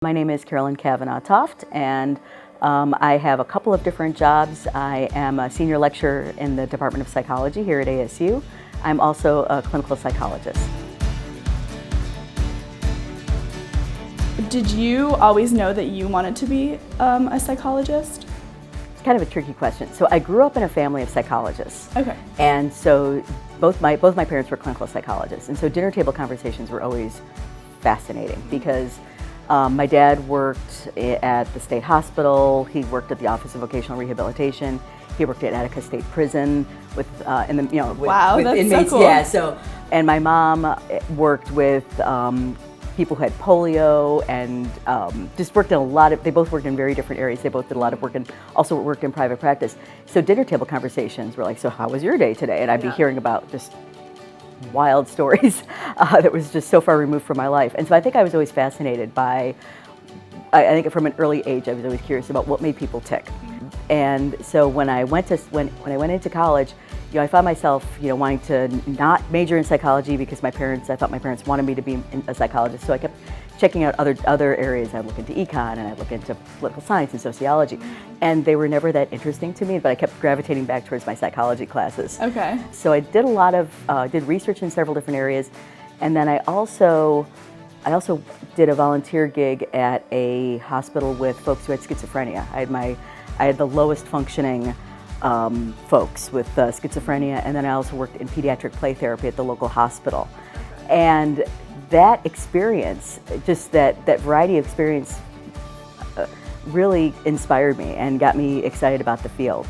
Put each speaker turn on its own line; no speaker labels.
My name is Carolyn Cavanaugh Toft, and I have a couple of different jobs. I am a senior lecturer in the Department of Psychology here at ASU. I'm also a clinical psychologist.
Did you always know that you wanted to be a psychologist?
It's kind of a tricky question. So I grew up in a family of psychologists.
Okay.
And so both my parents were clinical psychologists, and so dinner table conversations were always fascinating because my dad worked at the state hospital. He worked at the Office of Vocational Rehabilitation. He worked at Attica State Prison with
Wow,
with
that's
inmates.
so cool.
Yeah. And my mom worked with people who had polio and just worked in a lot of. They both worked in very different areas. They both did a lot of work and also worked in private practice. So dinner table conversations were like, "So how was your day today?" And I'd be hearing about just wild stories that was just so far removed from my life. And so I think I was always fascinated by, I think from an early age, I was always curious about what made people tick. And so when I went into college, I found myself, wanting to not major in psychology because I thought my parents wanted me to be a psychologist. So I kept checking out other areas. I'd look into econ and I'd look into political science and sociology. And they were never that interesting to me, but I kept gravitating back towards my psychology classes.
Okay.
So I did a lot of, did research in several different areas. And then I also did a volunteer gig at a hospital with folks who had schizophrenia. I had the lowest functioning folks with schizophrenia, and then I also worked in pediatric play therapy at the local hospital. And that experience, just that variety of experience, really inspired me and got me excited about the field.